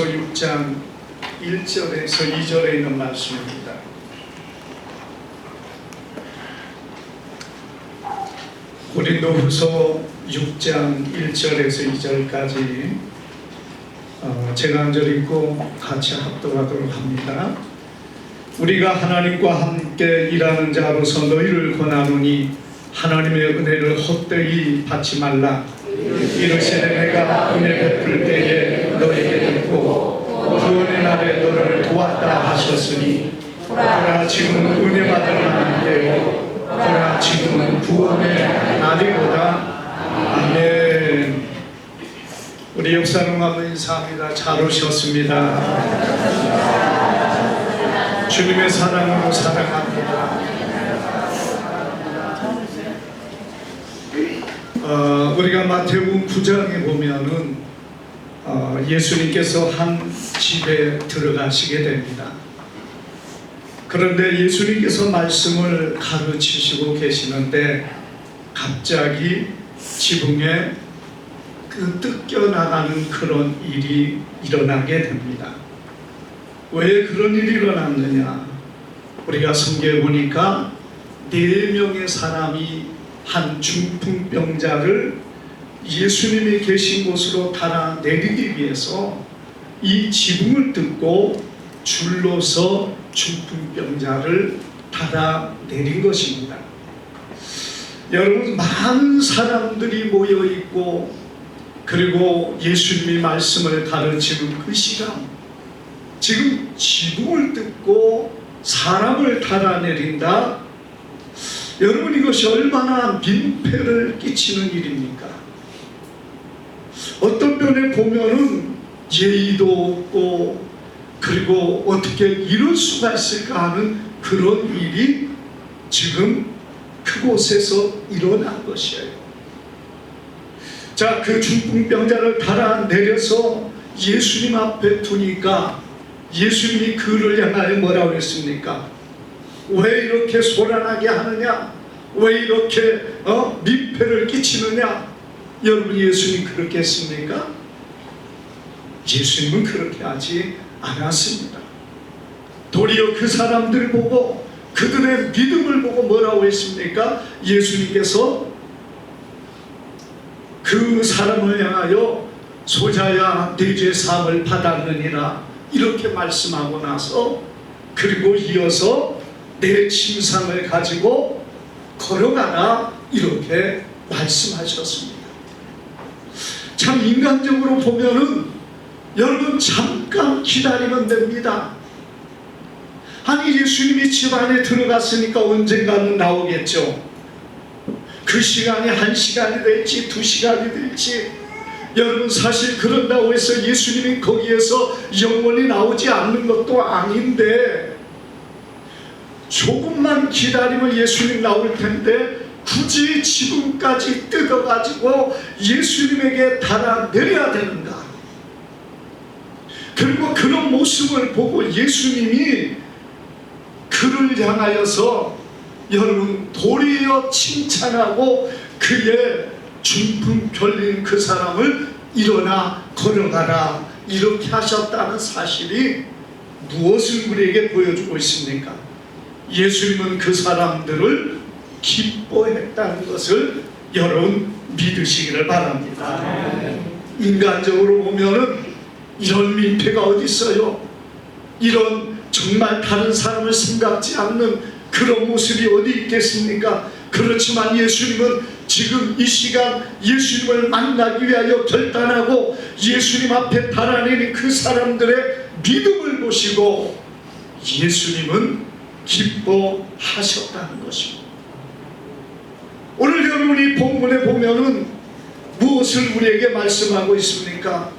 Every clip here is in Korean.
6장 1절에서 2절에 있는 말씀입니다. 고린도후서 6장 1절에서 2절까지 제가 한 절 읽고 같이 합독하도록 합니다. 우리가 하나님과 함께 일하는 자로서 너희를 권하노니 하나님의 은혜를 헛되이 받지 말라. 이르시되 내가 은혜 베풀 때에 너에게 듣고 구원의 날에 너를 도왔다 하셨으니 보라 지금은 은혜 받을 만한 때요 보라 지금은 구원의 날이로다. 아멘. 우리 역사는 한번 인사합니다. 잘 오셨습니다. 주님의 사랑으로 사랑합니다. 우리가 마태복음 9장에 보면은 예수님께서 한 집에 들어가시게 됩니다. 그런데 예수님께서 말씀을 가르치시고 계시는데 갑자기 지붕에 뜯겨나가는 그런 일이 일어나게 됩니다. 왜 그런 일이 일어났느냐? 우리가 성경에 보니까 4명의 사람이 한 중풍병자를 예수님이 계신 곳으로 달아내리기 위해서 이 지붕을 뜯고 줄로서 중풍병자를 달아내린 것입니다. 여러분, 많은 사람들이 모여있고 그리고 예수님이 말씀을 가르치는 그 시간, 지금 지붕을 뜯고 사람을 달아내린다? 여러분, 이것이 얼마나 민폐를 끼치는 일입니까? 어떤 면에 보면은 예의도 없고 그리고 어떻게 이럴 수가 있을까 하는 그런 일이 지금 그곳에서 일어난 것이에요. 자, 그 중풍병자를 달아내려서 예수님 앞에 두니까 예수님이 그를 향하여 뭐라고 했습니까? 왜 이렇게 소란하게 하느냐? 왜 이렇게 민폐를 끼치느냐? 여러분, 예수님 그렇게 했습니까? 예수님은 그렇게 하지 않았습니다. 도리어 그 사람들 보고 그들의 믿음을 보고 뭐라고 했습니까? 예수님께서 그 사람을 향하여 소자야 네 죄 사함을 받았느니라 이렇게 말씀하고 나서 그리고 이어서 내 침상을 가지고 걸어가라 이렇게 말씀하셨습니다. 참 인간적으로 보면은 여러분 잠깐 기다리면 됩니다. 아니, 예수님이 집 안에 들어갔으니까 언젠가는 나오겠죠. 그 시간이 1시간이 될지 2시간이 될지, 여러분 사실 그런다고 해서 예수님이 거기에서 영원히 나오지 않는 것도 아닌데 조금만 기다리면 예수님 나올 텐데 굳이 지금까지 뜯어가지고 예수님에게 달아내려야 되는가? 그리고 그런 모습을 보고 예수님이 그를 향하여서 여러분 도리어 칭찬하고 그의 중풍 결린 그 사람을 일어나 걸어가라 이렇게 하셨다는 사실이 무엇을 우리에게 보여주고 있습니까? 예수님은 그 사람들을 기뻐했다는 것을 여러분 믿으시기를 바랍니다. 인간적으로 보면은 이런 민폐가 어디 있어요? 이런 정말 다른 사람을 생각지 않는 그런 모습이 어디 있겠습니까? 그렇지만 예수님은 지금 이 시간 예수님을 만나기 위하여 결단하고 예수님 앞에 달아내린 그 사람들의 믿음을 보시고 예수님은 기뻐하셨다는 것입니다. 오늘 여러분이 본문에 보면은 무엇을 우리에게 말씀하고 있습니까?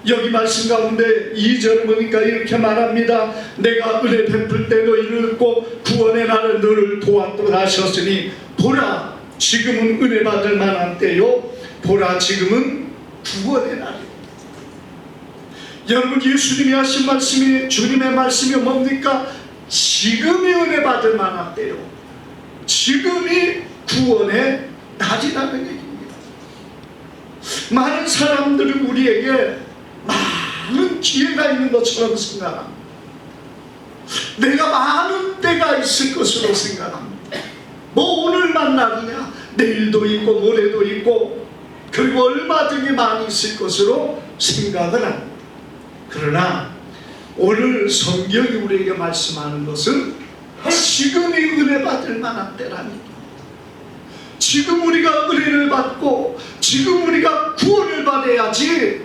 여기 말씀 가운데 2절을 보니까 이렇게 말합니다. 내가 은혜 베풀 때 너희를 듣고 구원의 날에 너를 도왔도다 하셨으니 보라 지금은 은혜 받을 만한 때요 보라 지금은 구원의 날이요. 여러분, 예수님이 하신 말씀이, 주님의 말씀이 뭡니까? 지금이 은혜 받을 만한 때요, 지금이 구원의 날이라는 얘기입니다. 많은 사람들은 우리에게 많은 기회가 있는 것처럼 생각합니다. 내가 많은 때가 있을 것으로 생각합니다. 뭐 오늘만 날이냐, 내일도 있고 모레도 있고, 그리고 얼마든지 많이 있을 것으로 생각을 합니다. 그러나 오늘 성경이 우리에게 말씀하는 것은 지금이 은혜 받을 만한 때라니, 지금 우리가 은혜를 받고 지금 우리가 구원을 받아야지,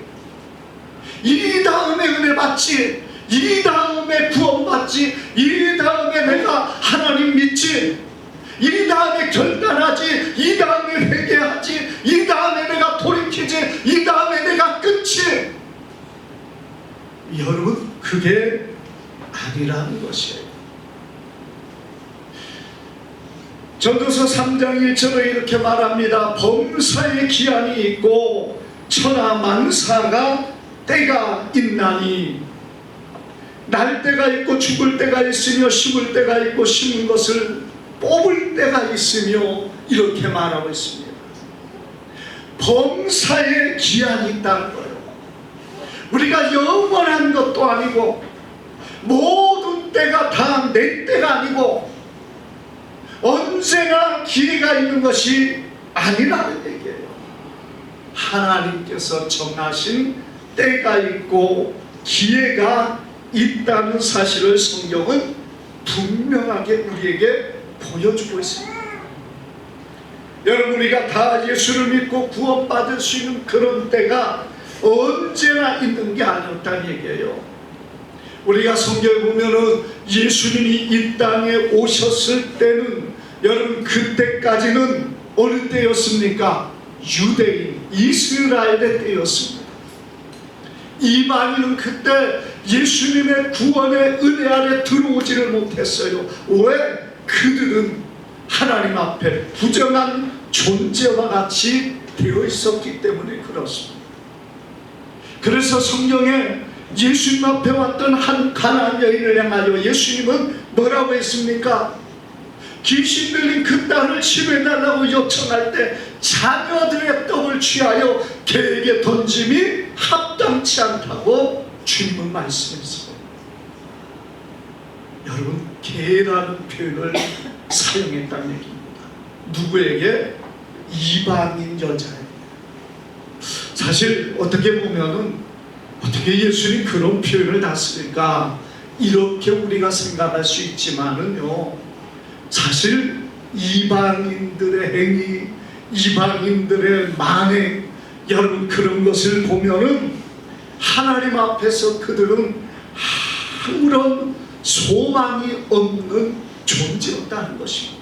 이 다음에 은혜 받지, 이 다음에 구원 받지, 이 다음에 내가 하나님 믿지, 이 다음에 결단하지, 이 다음에 회개하지, 이 다음에 내가 돌이키지, 이 다음에 내가 끊지. 여러분, 그게 아니라는 것이에요. 전도서 3장 1절에 이렇게 말합니다. 범사의 기한이 있고 천하만사가 때가 있나니, 날 때가 있고 죽을 때가 있으며 심을 때가 있고 심은 것을 뽑을 때가 있으며, 이렇게 말하고 있습니다. 범사의 기한이 있다는 거예요. 우리가 영원한 것도 아니고 모든 때가 다 내 때가 아니고 언제나 기회가 있는 것이 아니라는 얘기예요. 하나님께서 정하신 때가 있고 기회가 있다는 사실을 성경은 분명하게 우리에게 보여주고 있습니다. 여러분, 우리가 다 예수를 믿고 구원받을 수 있는 그런 때가 언제나 있는 게 아니었다는 얘기예요. 우리가 성경에 보면은 예수님이 이 땅에 오셨을 때는, 여러분, 그때까지는 어느 때였습니까? 유대인, 이스라엘의 때였습니다. 이방인은 그때 예수님의 구원의 은혜 아래 들어오지를 못했어요. 왜? 그들은 하나님 앞에 부정한 존재와 같이 되어 있었기 때문에 그렇습니다. 그래서 성경에 예수님 앞에 왔던 한 가나안 여인을 향하여 예수님은 뭐라고 했습니까? 귀신 들린 그 딸을 치료해달라고 요청할 때 자녀들의 떡을 취하여 개에게 던짐이 합당치 않다고 주님은 말씀했어요. 여러분, 개라는 표현을 사용했다는 얘기입니다. 누구에게? 이방인 여자예요. 사실 어떻게 보면은, 어떻게 예수님 그런 표현을 다 쓸까, 이렇게 우리가 생각할 수 있지만은요, 사실 이방인들의 행위, 이방인들의 만행, 여러분, 그런 것을 보면은 하나님 앞에서 그들은 아무런 소망이 없는 존재였다는 것입니다.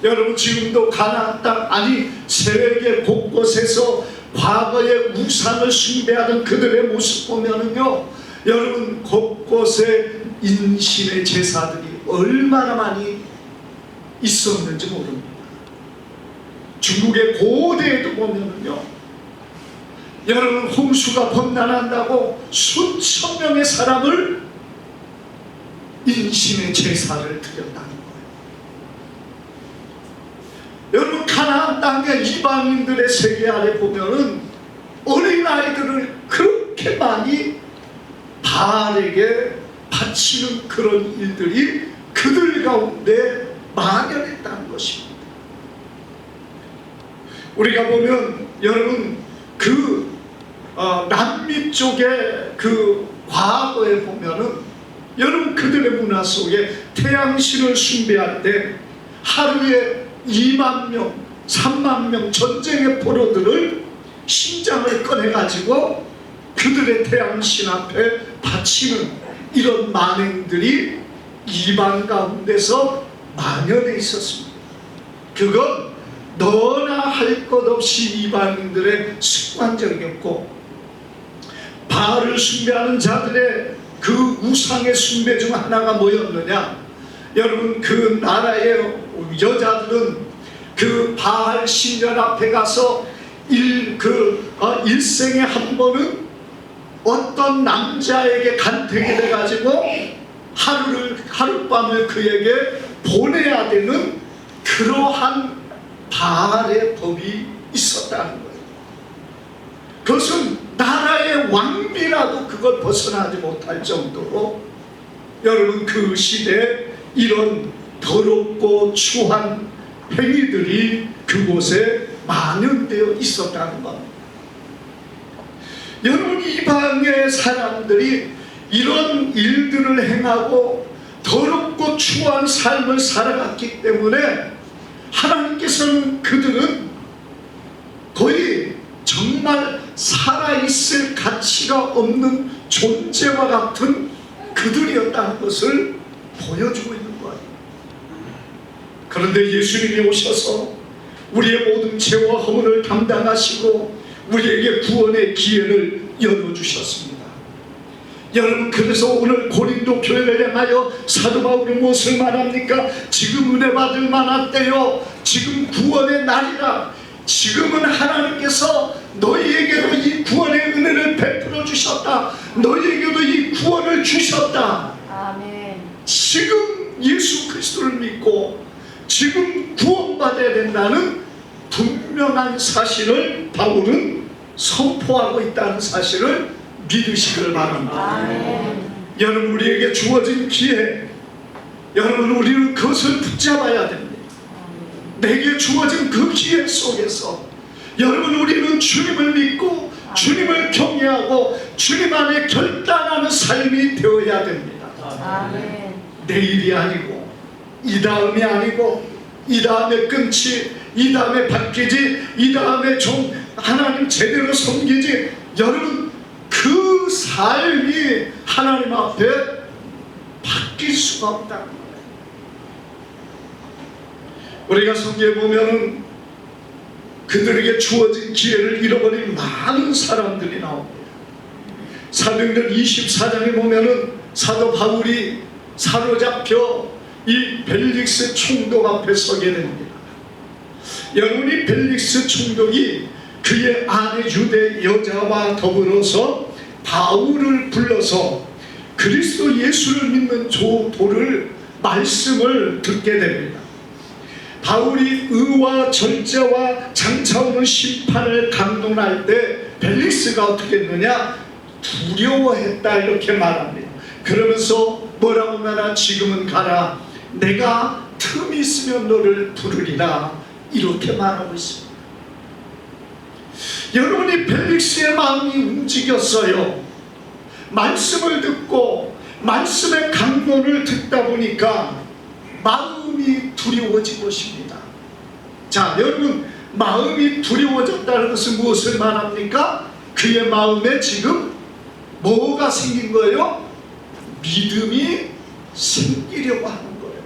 여러분, 지금도 가나안 땅, 아니 세계 곳곳에서 과거의 우상을 숭배하던 그들의 모습 보면은요, 여러분, 곳곳에 인신의 제사들이 얼마나 많이 있었는지 모릅니다. 중국의 고대에도 보면은요, 여러분, 홍수가 범람한다고 수천 명의 사람을 인신의 제사를 드렸다는 거예요. 여러분, 가나안 땅의 이방인들의 세계 아래 보면은 어린아이들을 그렇게 많이 바알에게 바치는 그런 일들이 그들 가운데 만연했다는 것입니다. 우리가 보면 여러분, 그 남미 쪽의 그 과거에 보면은, 여러분, 그들의 문화 속에 태양신을 숭배할 때 하루에 2만 명, 3만 명 전쟁의 포로들을 심장을 꺼내가지고 그들의 태양신 앞에 바치는 이런 만행들이 이방 가운데서 만연해 있었습니다. 그건 너나 할 것 없이 이방인들의 습관적이었고, 바알을 숭배하는 자들의 그 우상의 숭배 중 하나가 뭐였느냐? 여러분, 그 나라의 여자들은 그 바알 신전 앞에 가서 일생에 한 번은 어떤 남자에게 간택이 돼가지고 하룻밤을 그에게 보내야 되는 그러한 바알의 법이 있었다는 거예요. 그것은 나라의 왕비라도 그걸 벗어나지 못할 정도로 여러분 그 시대에 이런 더럽고 추한 행위들이 그곳에 만연되어 있었다는 겁니다. 여러분 이방의 사람들이 이런 일들을 행하고 더럽고 추한 삶을 살아갔기 때문에 하나님께서는 그들은 거의 정말 살아있을 가치가 없는 존재와 같은 그들이었다는 것을 보여주고 있는 거예요. 그런데 예수님이 오셔서 우리의 모든 죄와 허물을 담당하시고 우리에게 구원의 기회를 열어주셨습니다. 여러분 그래서 오늘 고린도 교회를 향하여 사도 바울이 무엇을 말합니까? 지금 은혜 받을 만한 때요, 지금 구원의 날이라. 지금은 하나님께서 너희에게도 이 구원의 은혜를 베풀어 주셨다. 너희에게도 이 구원을 주셨다. 아멘. 지금 예수 그리스도를 믿고 지금 구원받아야 된다는 분명한 사실을 바울은 선포하고 있다는 사실을 믿으시길 바랍니다. 아멘. 여러분 우리에게 주어진 기회, 여러분 우리는 그것을 붙잡아야 됩니다. 내게 주어진 그 기회 속에서 여러분 우리는 주님을 믿고 주님을 경외하고 주님 안에 결단하는 삶이 되어야 됩니다. 아멘. 내일이 아니고 이 다음이 아니고 이 다음에 끊지, 이 다음에 바뀌지, 이 다음에 좀 하나님 제대로 섬기지. 여러분 그 삶이 하나님 앞에 바뀔 수가 없다는 거예요. 우리가 성경에 보면은 그들에게 주어진 기회를 잃어버린 많은 사람들이 나옵니다. 사도행전 24장에 보면은 사도 바울이 사로잡혀 이 벨릭스 총독 앞에 서게 됩니다. 여러분이 벨릭스 총독이 그의 아내 유대 여자와 더불어서 바울을 불러서 그리스도 예수를 믿는 도를 말씀을 듣게 됩니다. 바울이 의와 절제와 장차오는 심판을 강론할 때 벨릭스가 어떻게 했느냐? 두려워했다 이렇게 말합니다. 그러면서 뭐라고 말하나? 지금은 가라, 내가 틈이 있으면 너를 부르리라 이렇게 말하고 있습니다. 여러분이 벨릭스의 마음이 움직였어요. 말씀을 듣고 말씀의 강론을 듣다 보니까 마음이 두려워진 것입니다. 자, 여러분 마음이 두려워졌다는 것은 무엇을 말합니까? 그의 마음에 지금 뭐가 생긴 거예요? 믿음이 생기려고 하는 거예요.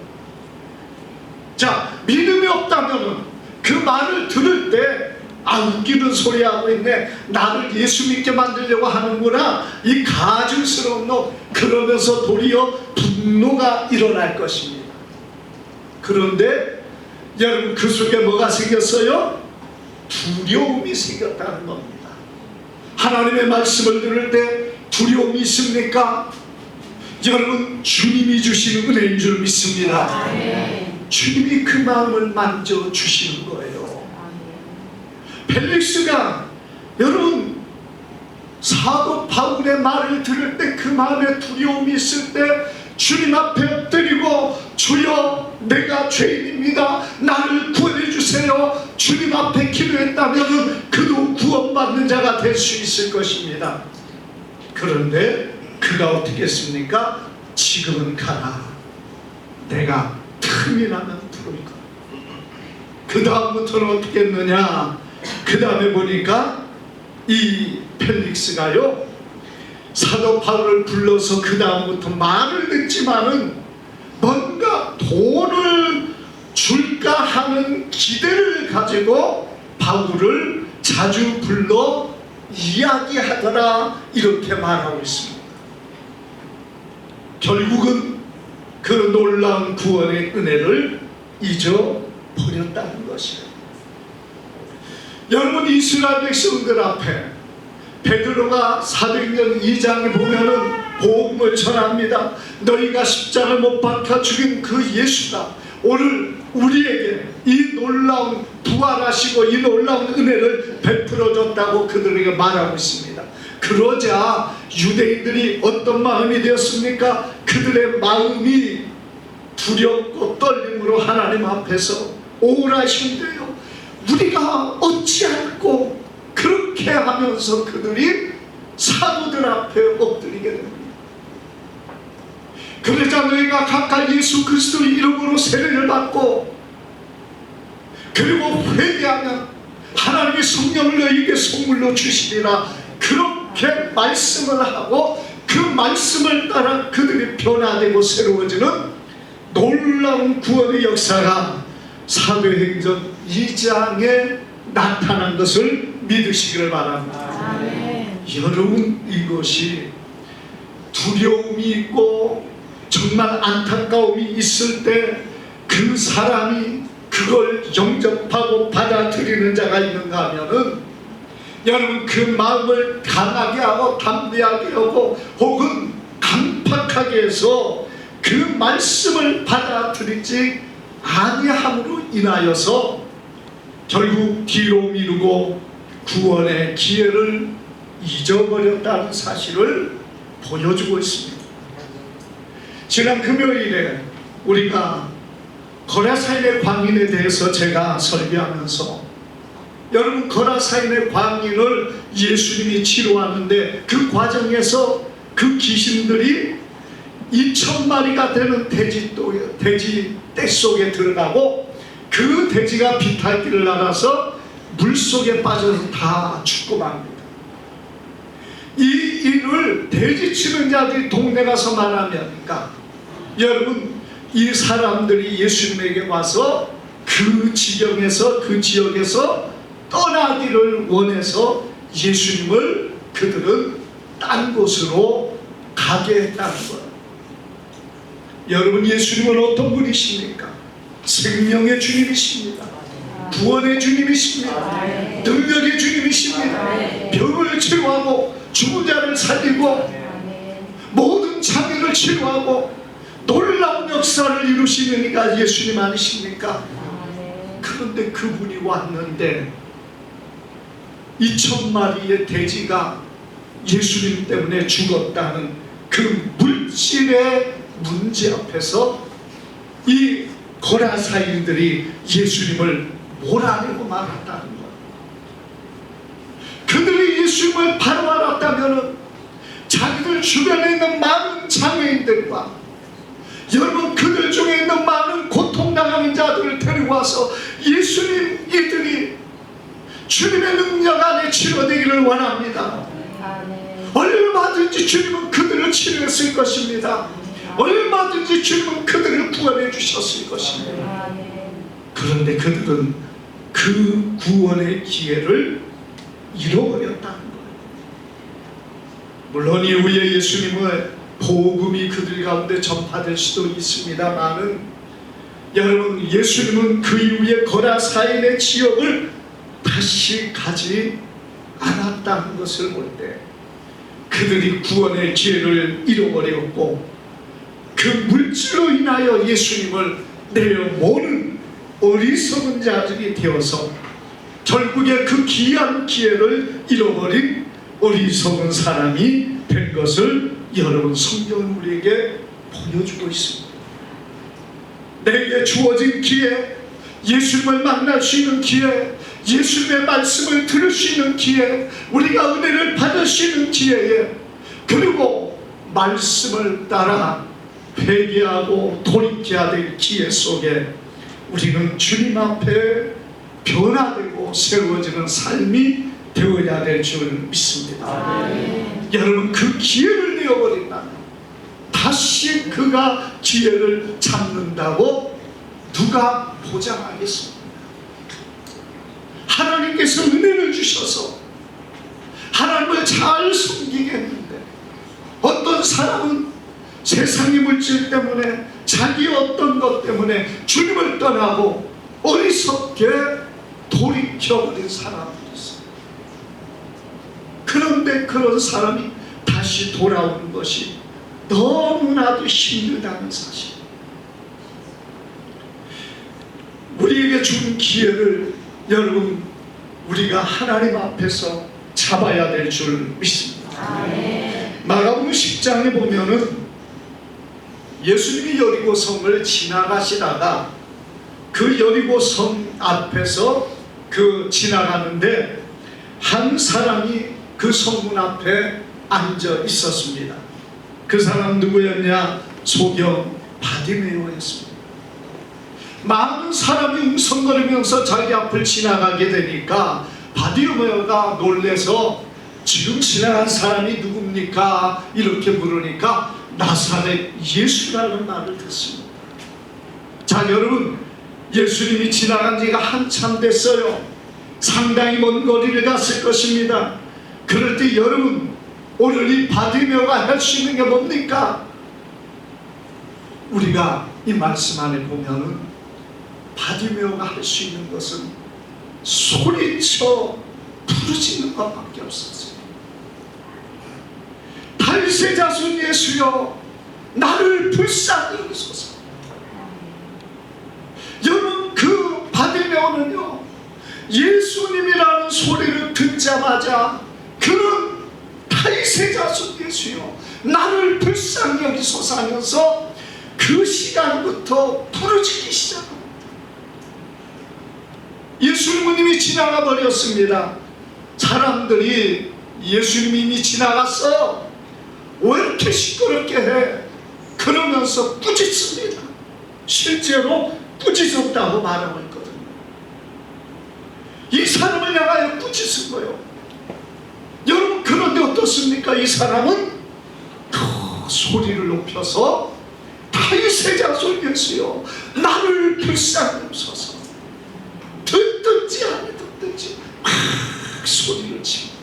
자, 믿음이 없다면 그 말을 들을 때 웃기는 소리 하고 있네, 나를 예수 믿게 만들려고 하는구나, 이 가증스러운 놈, 그러면서 도리어 분노가 일어날 것입니다. 그런데 여러분 그 속에 뭐가 생겼어요? 두려움이 생겼다는 겁니다. 하나님의 말씀을 들을 때 두려움이 있습니까? 여러분 주님이 주시는 은혜인 줄 믿습니다. 아멘. 주님이 그 마음을 만져 주시는 거예요. 벨릭스가 여러분 사도 바울의 말을 들을 때 그 마음에 두려움이 있을 때 주님 앞에 엎드리고 주여 내가 죄인입니다, 나를 구원해 주세요, 주님 앞에 기도했다면 그도 구원받는 자가 될 수 있을 것입니다. 그런데 그가 어떻게 했습니까? 지금은 가라, 내가 틈이 나면 부를 거야. 그 다음부터는 어떻게 했느냐? 그 다음에 보니까 이 펠릭스가요 사도 바울을 불러서 그 다음부터 말을 듣지만은 뭔가 돈을 줄까 하는 기대를 가지고 바울을 자주 불러 이야기하더라 이렇게 말하고 있습니다. 결국은 그 놀라운 구원의 은혜를 잊어버렸다는 것이에요. 여러분 이스라엘 백성들 앞에 베드로가 사도행전 2장에 보면은 복음을 전합니다. 너희가 십자가를 못 박혀 죽인 그 예수가 오늘 우리에게 이 놀라운 부활하시고 이 놀라운 은혜를 베풀어 줬다고 그들에게 말하고 있습니다. 그러자 유대인들이 어떤 마음이 되었습니까? 그들의 마음이 두렵고 떨림으로 하나님 앞에서 오라신대요. 우리가 어찌할꼬 그렇게 하면서 그들이 사도들 앞에 엎드리게 됩니다. 그러자 너희가 각각 예수 그리스도의 이름으로 세례를 받고 그리고 회개하면 하나님의 성령을 너희에게 선물로 주시리라, 그렇게 말씀을 하고 그 말씀을 따라 그들이 변화되고 새로워지는 놀라운 구원의 역사가 사도행전 2장에 나타난 것을 믿으시기를 바랍니다. 아멘. 여러분, 이것이 두려움이 있고 정말 안타까움이 있을 때 그 사람이 그걸 영접하고 받아들이는 자가 있는가 하면은, 여러분, 그 마음을 강하게 하고 담대하게 하고 혹은 강팍하게 해서 그 말씀을 받아들이지 아니함으로 인하여서 결국 뒤로 미루고 구원의 기회를 잊어버렸다는 사실을 보여주고 있습니다. 지난 금요일에 우리가 거라사인의 광인에 대해서 제가 설교하면서, 여러분, 거라사인의 광인을 예수님이 치료하는데 그 과정에서 그 귀신들이 2,000마리가 되는 돼지 떼 속에 들어가고 그 돼지가 비탈길을 날아서 물속에 빠져서 다 죽고 맙니다. 이 일을 돼지 치는 자들이 동네 가서 말하니까, 여러분, 이 사람들이 예수님에게 와서 그 지경에서 그 지역에서 떠나기를 원해서 예수님을 그들은 딴 곳으로 가게 했다는 거예요. 여러분, 예수님은 어떤 분이십니까? 생명의 주님이십니다. 구원의 주님이십니다. 능력의 주님이십니다. 병을 치료하고 죽은 자를 살리고 모든 장애를 치료하고 놀라운 역사를 이루시는 이가 예수님 아니십니까? 그런데 그분이 왔는데 2,000마리의 돼지가 예수님 때문에 죽었다는 그 물질의 문제 앞에서 이 거라사인들이 예수님을 몰아내고 말았다는 거예요. 그들이 예수님을 바로 알았다면 자기들 주변에 있는 많은 장애인들과, 여러분, 그들 중에 있는 많은 고통당하는 자들을 데리고 와서 예수님, 이들이 주님의 능력 안에 치료되기를 원합니다. 얼마든지 주님은 그들을 치료했을 것입니다. 얼마든지 주님은 그들을 구원해 주셨을 것입니다. 그런데 그들은 그 구원의 기회를 잃어버렸다는 거예요. 물론 이후에 예수님의 복음이 그들 가운데 전파될 수도 있습니다만은, 여러분, 예수님은 그 이후에 거라사인의 지역을 다시 가지 않았다는 것을 볼 때 그들이 구원의 기회를 잃어버렸고 그 물질로 인하여 예수님을 내려모는 어리석은 자들이 되어서 결국에 그 귀한 기회를 잃어버린 어리석은 사람이 된 것을 여러분, 성경은 우리에게 보여주고 있습니다. 내게 주어진 기회, 예수님을 만날 수 있는 기회, 예수님의 말씀을 들을 수 있는 기회, 우리가 은혜를 받을 수 있는 기회에, 그리고 말씀을 따라 회개하고 돌이켜야 될 기회 속에 우리는 주님 앞에 변화되고 새로워지는 삶이 되어야 될 줄 믿습니다. 여러분, 그 기회를 잃어버린다면 다시 그가 기회를 잡는다고 누가 보장하겠습니까? 하나님께서 은혜를 주셔서 하나님을 잘 섬기게 했는데, 어떤 사람은 세상의 물질 때문에, 자기 어떤 것 때문에 주님을 떠나고 어리석게 돌이켜버린 사람들이 있어요. 그런데 그런 사람이 다시 돌아오는 것이 너무나도 힘들다는 사실, 우리에게 준 기회를 여러분, 우리가 하나님 앞에서 잡아야 될 줄 믿습니다. 마가복음 10장에 보면은 예수님이 여리고 성을 지나가시다가 그 여리고 성 앞에서 지나가는데 한 사람이 그 성문 앞에 앉아 있었습니다. 그 사람 누구였냐? 소경 바디메오였습니다. 많은 사람이 웅성거리면서 자기 앞을 지나가게 되니까 바디메오가 놀래서 지금 지나간 사람이 누굽니까? 이렇게 물으니까 나사렛 예수라는 말을 듣습니다. 자, 여러분, 예수님이 지나간 지가 한참 됐어요. 상당히 먼 거리를 갔을 것입니다. 그럴 때 여러분, 오늘 이 바디메오가 할 수 있는 게 뭡니까? 우리가 이 말씀 안에 보면은 바디메오가 할 수 있는 것은 소리쳐 부르짖는 것밖에 없었어요. 다윗의 자손 예수여, 나를 불쌍히 여기소서. 여러분, 그 바디메오는요, 예수님이라는 소리를 듣자마자 그는 다윗의 자손 예수여, 나를 불쌍히 여기소서 하면서 그 시간부터 부르짖기 시작합니다. 예수님이 지나가 버렸습니다. 사람들이 예수님이 이미 지나갔어, 왜 이렇게 시끄럽게 해? 그러면서 꾸짖습니다. 실제로 꾸짖었다고 말하고 있거든요. 이 사람을 향하여 꾸짖은 거예요. 여러분, 그런데 어떻습니까? 이 사람은 더 소리를 높여서 다윗의 자손 예수여, 나를 불쌍히 여기소서. 듣든지 안 듣든지 막 소리를 치고,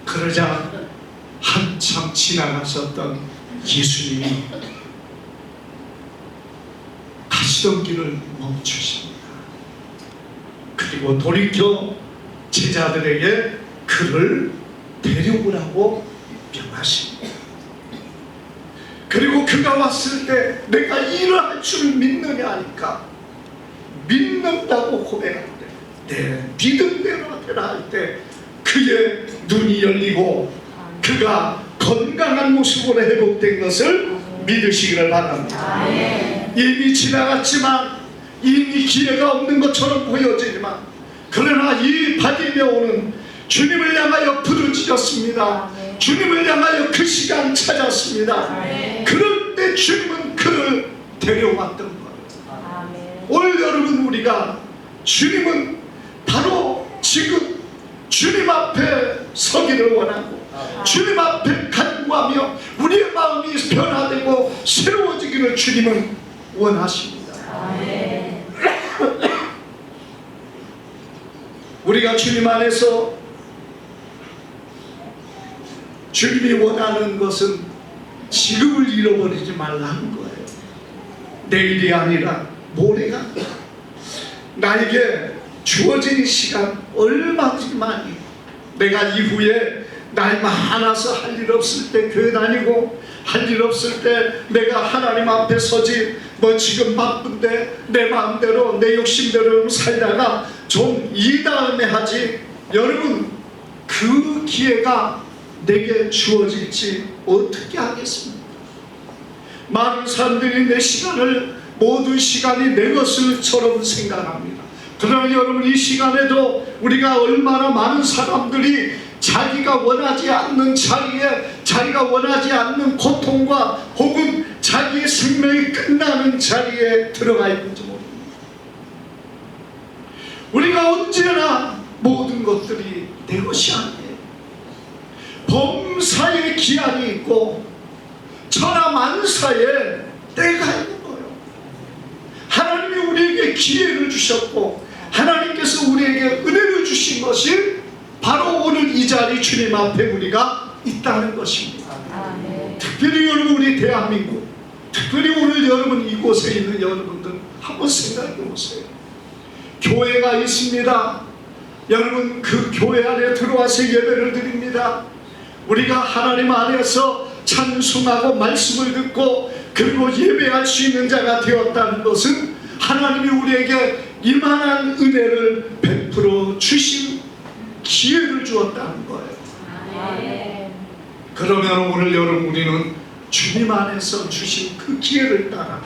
그러자 한참 지나가셨던 예수님이 가시던 길을 멈추십니다. 그리고 돌이켜 제자들에게 그를 데려오라고 명하십니다. 그리고 그가 왔을 때 내가 일을 할 줄 믿느냐 하니까 믿는다고 고백하는데, 네, 믿음대로 되라 할 때 그의 눈이 열리고 그가 건강한 모습으로 회복된 것을 믿으시기를 바랍니다. 이미 지나갔지만, 이미 기회가 없는 것처럼 보여지지만, 그러나 이 바디메오는 주님을 향하여 부르짖었습니다. 주님을 향하여 그 시간 찾았습니다. 그럴 때 주님은 그를 데려왔던 거예요. 오늘 여러분, 우리가 주님은 바로 지금 주님 앞에 서기를 원하고 주님 앞에 간구하며 우리의 마음이 변화되고 새로워지기를 주님은 원하십니다. 우리가 주님 안에서 주님이 원하는 것은 지금을 잃어버리지 말라는 거예요. 내일이 아니라 모레가 나에게 주어진 시간 얼마지만이, 내가 이후에 나이 많아서 할 일 없을 때 교회 다니고 할 일 없을 때 내가 하나님 앞에 서지, 뭐 지금 바쁜데 내 마음대로 내 욕심대로 살다가 좀 이 다음에 하지. 여러분, 그 기회가 내게 주어질지 어떻게 하겠습니까? 많은 사람들이 내 시간을, 모든 시간이 내 것을처럼 생각합니다. 그러나 여러분, 이 시간에도 우리가 얼마나 많은 사람들이 자기가 원하지 않는 자리에, 자기가 원하지 않는 고통과 혹은 자기의 생명이 끝나는 자리에 들어가 있는지 모릅니다. 우리가 언제나 모든 것들이 내 것이 아니에요. 범사에 기한이 있고 천하만사에 때가 있는 거예요. 하나님이 우리에게 기회를 주셨고 하나님께서 우리에게 은혜를 주신 것이 바로 오늘 이 자리 주님 앞에 우리가 있다는 것입니다. 특별히 여러분, 우리 대한민국, 특별히 오늘 여러분 이곳에 있는 여러분들 한번 생각해 보세요. 교회가 있습니다. 여러분, 그 교회 안에 들어와서 예배를 드립니다. 우리가 하나님 안에서 찬송하고 말씀을 듣고 그리고 예배할 수 있는 자가 되었다는 것은 하나님이 우리에게 이만한 은혜를 베풀어 주신 기회를 주었다는 거예요. 그러면 오늘 여러분 우리는 주님 안에서 주신 그 기회를 따라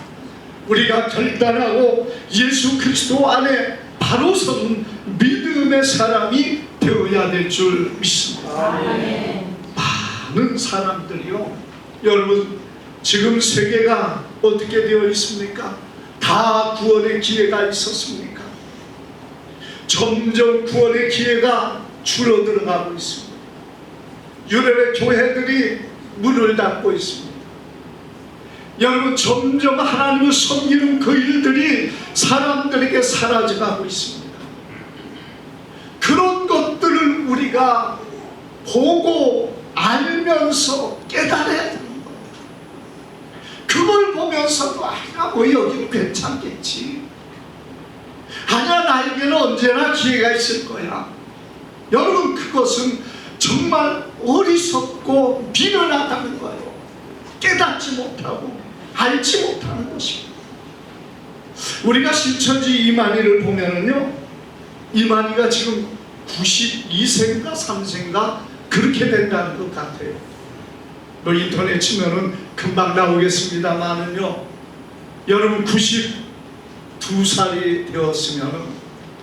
우리가 결단하고 예수 그리스도 안에 바로 선 믿음의 사람이 되어야 될 줄 믿습니다. 아멘. 많은 사람들이요, 여러분 지금 세계가 어떻게 되어 있습니까? 다 구원의 기회가 있었습니까? 점점 구원의 기회가 줄어들어가고 있습니다. 유럽의 교회들이 문을 닫고 있습니다. 여러분 점점 하나님을 섬기는 그 일들이 사람들에게 사라져가고 있습니다. 그런 것들을 우리가 보고 알면서 깨달아야 되는 거예요. 그걸 보면서도 아니야 뭐 여기는 괜찮겠지, 아니야 나에게는 언제나 기회가 있을 거야. 여러분 그것은 정말 어리석고 미련하다는 거예요. 깨닫지 못하고 알지 못하는 것입니다. 우리가 신천지 이만희를 보면은요, 이만희가 지금 92세인가 3세인가 그렇게 된다는 것 같아요. 뭐 인터넷 치면은 금방 나오겠습니다만은요, 여러분 92살이 되었으면은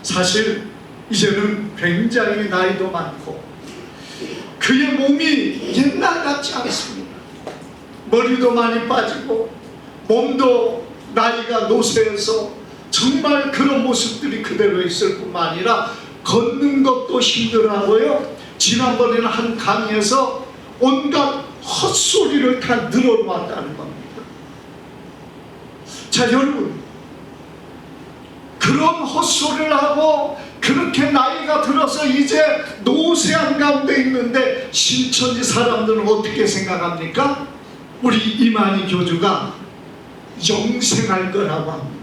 사실 이제는 굉장히 나이도 많고 그의 몸이 옛날 같지 않습니다. 머리도 많이 빠지고 몸도 나이가 노쇠해서 정말 그런 모습들이 그대로 있을 뿐만 아니라 걷는 것도 힘들어하고요, 지난번에는 한 강의에서 온갖 헛소리를 다 늘어놓았다는 겁니다. 자 여러분, 그런 헛소리를 하고 그렇게 나이가 들어서 이제 노쇠한 가운데 있는데 신천지 사람들은 어떻게 생각합니까? 우리 이만희 교주가 영생할 거라고 합니다.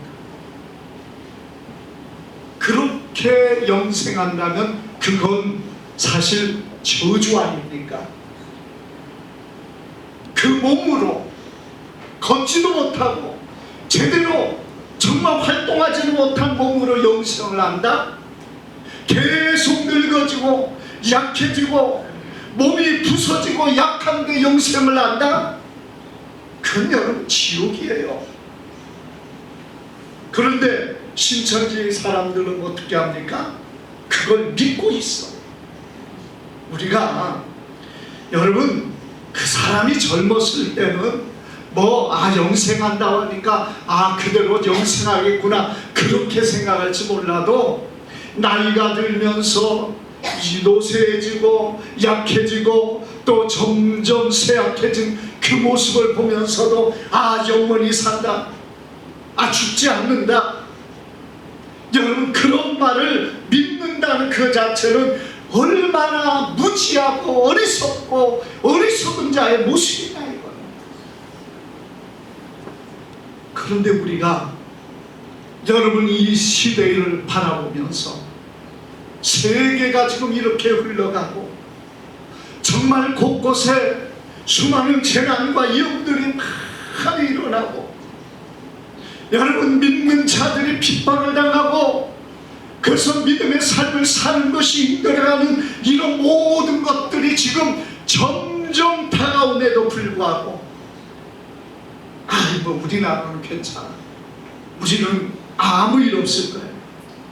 그렇게 영생한다면 그건 사실 저주 아닙니까? 그 몸으로 걷지도 못하고 제대로 정말 활동하지도 못한 몸으로 영생을 한다? 계속 늙어지고 약해지고 몸이 부서지고 약한데 영생을 한다? 그건 여러분 지옥이에요. 그런데 신천지 사람들은 어떻게 합니까? 그걸 믿고 있어. 우리가 여러분 그 사람이 젊었을 때는 영생한다고 하니까 그대로 영생하겠구나 그렇게 생각할지 몰라도 나이가 들면서 노쇠해지고 약해지고 또 점점 쇠약해진 그 모습을 보면서도 영원히 산다, 죽지 않는다. 여러분 그런 말을 믿는다는 그 자체는 얼마나 무지하고 어리석고 어리석은 자의 모습이냐 이거예요. 그런데 우리가 여러분 이 시대를 바라보면서 세계가 지금 이렇게 흘러가고 정말 곳곳에 수많은 재난과 위험들이 많이 일어나고 여러분 믿는 자들이 핍박을 당하고 그래서 믿음의 삶을 사는 것이 힘들어가는 이런 모든 것들이 지금 점점 다가옴에도 불구하고 우리나라는 괜찮아, 우리는 아무 일 없을 거야,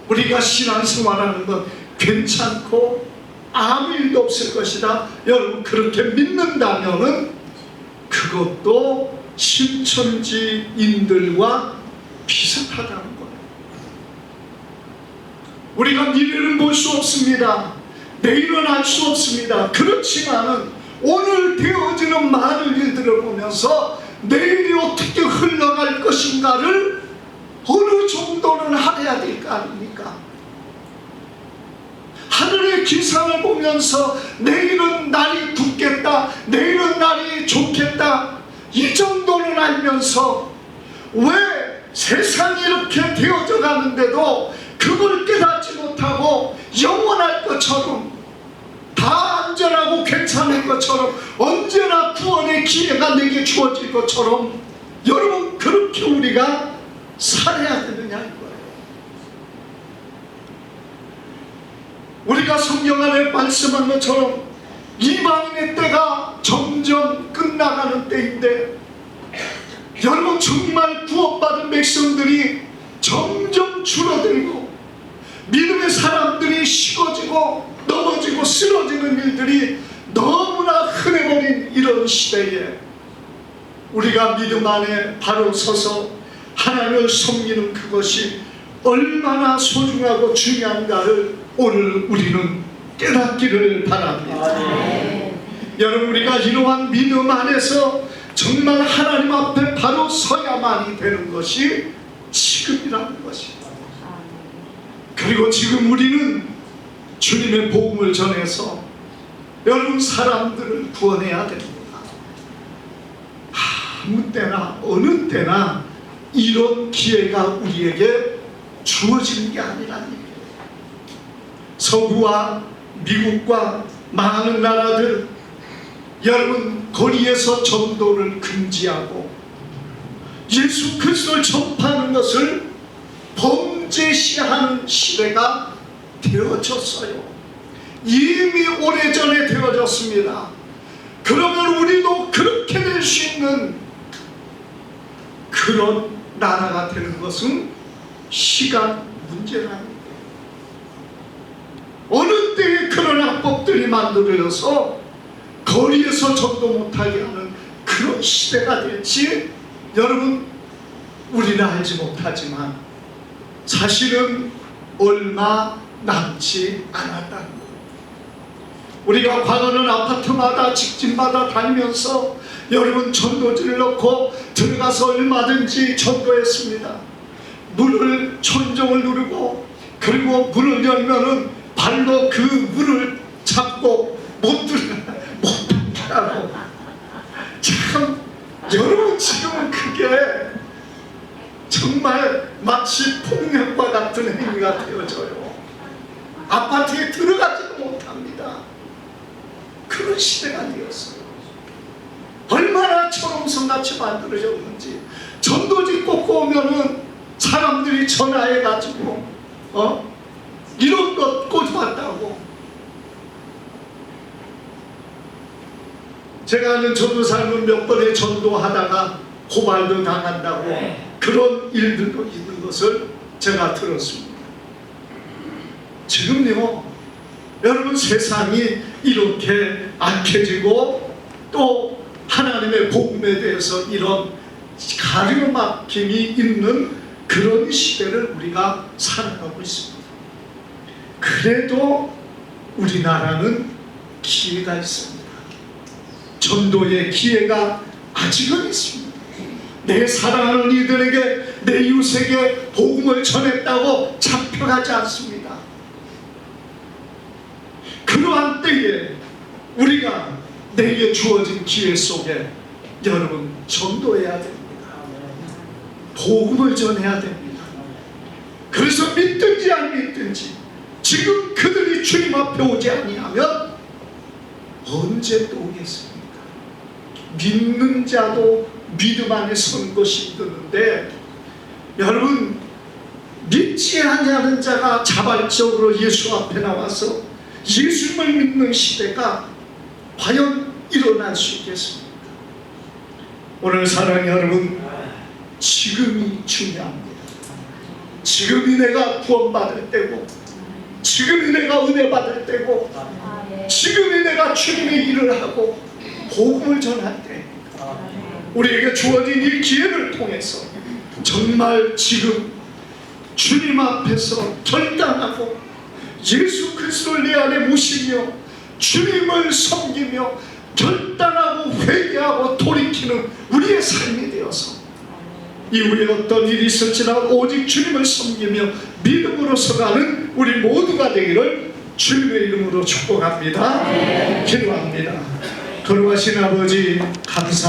우리가 신앙생활하는 건 괜찮고 아무 일도 없을 것이다. 여러분 그렇게 믿는다면은 그것도 신천지인들과 비슷하다는 거예요. 우리가 미래를 볼 수 없습니다. 내일은 알 수 없습니다. 그렇지만은 오늘 되어지는 많은 일들을 보면서 내일이 어떻게 흘러갈 것인가를 어느 정도는 알아야 될 거 아닙니까? 하늘의 기상을 보면서 내일은 날이 굽겠다, 내일은 날이 좋겠다, 이 정도는 알면서 왜 세상이 이렇게 되어져 가는데도 그걸 깨닫지 못하고 영원할 것처럼 다 안전하고 괜찮을 것처럼 언제나 구원의 기회가 내게 주어질 것처럼 여러분 그렇게 우리가 살아야 되느냐 이거예요. 우리가 성경 안에 말씀한 것처럼 이방인의 때가 점점 끝나가는 때인데, 여러분 정말 구원받은 백성들이 점점 줄어들고 믿음의 사람들이 식어지고 넘어지고 쓰러지는 일들이 너무나 흔해버린 이런 시대에 우리가 믿음 안에 바로 서서 하나님을 섬기는 그것이 얼마나 소중하고 중요한가를 오늘 우리는 깨닫기를 바랍니다. 여러분, 우리가 이러한 믿음 안에서 정말 하나님 앞에 바로 서야만이 되는 것이 지금이라는 것입니다. 그리고 지금 우리는 주님의 복음을 전해서 여러분 사람들을 구원해야 됩니다. 아무 때나 어느 때나 이런 기회가 우리에게 주어지는 게 아니라는 얘기예요. 서구와 미국과 많은 나라들, 여러분 거리에서 전도를 금지하고 예수 그리스도를 전파하는 것을 범죄시하는 시대가 되어졌어요. 이미 오래전에 되어졌습니다. 그러면 우리도 그렇게 될 수 있는 그런 나라가 되는 것은 시간 문제라는 거예요. 어느 때에 그런 악법들이 만들어져서 거리에서 전도 못하게 하는 그런 시대가 될지 여러분 우리는 알지 못하지만 사실은 얼마 남지 않았다는 거예요. 우리가 과거는 아파트마다 직집마다 다니면서 여러분 전도지를 넣고 들어가서 얼마든지 전도했습니다. 문을 천정을 누르고 그리고 문을 열면은 발로 그 문을 잡고 못 들어가고 참 여러분 지금은 그게 정말 마치 폭력과 같은 행위가 되어져요. 아파트에 들어가지도 못합니다. 그런 시대가 되었어요. 얼마나 초롱성같이 만들어졌는지. 전도지 꽂고 오면은 사람들이 전화해가지고 이런 것 꽂아봤다고. 제가 아는 전도사님은 몇 번의 전도하다가 고발도 당한다고 그런 일들도 있는 것을 제가 들었습니다. 지금요 여러분 세상이 이렇게 악해지고 또 하나님의 복음에 대해서 이런 가려막힘이 있는 그런 시대를 우리가 살아가고 있습니다. 그래도 우리나라는 기회가 있습니다. 전도의 기회가 아직은 있습니다. 내 사랑하는 이들에게 내 이웃에게 복음을 전했다고 잡혀가지 않습니다. 그러한 때에 우리가 내게 주어진 기회 속에 여러분 전도해야 됩니다. 복음을 전해야 됩니다. 그래서 믿든지 안 믿든지 지금 그들이 주님 앞에 오지 아니하면 언제 또 오겠습니까? 믿는 자도 믿음 안에 선 것이 힘드는데 여러분 믿지 아니하는 자가 자발적으로 예수 앞에 나와서 예수님을 믿는 시대가 과연 일어날 수 있겠습니까? 오늘 사랑하는 여러분, 지금이 중요합니다. 지금이 내가 구원받을 때고 지금이 내가 은혜 받을 때고 지금이 내가 주님의 일을 하고 복음을 전할 때 우리에게 주어진 이 기회를 통해서 정말 지금 주님 앞에서 결단하고 예수 그리스도를 내 안에 모시며 주님을 섬기며 결단하고 회개하고 돌이키는 우리의 삶이 되어서 이후에 어떤 일이 있을지라도 오직 주님을 섬기며 믿음으로서 가는 우리 모두가 되기를 주님의 이름으로 축복합니다. 기도합니다. 거룩하신 아버지 감사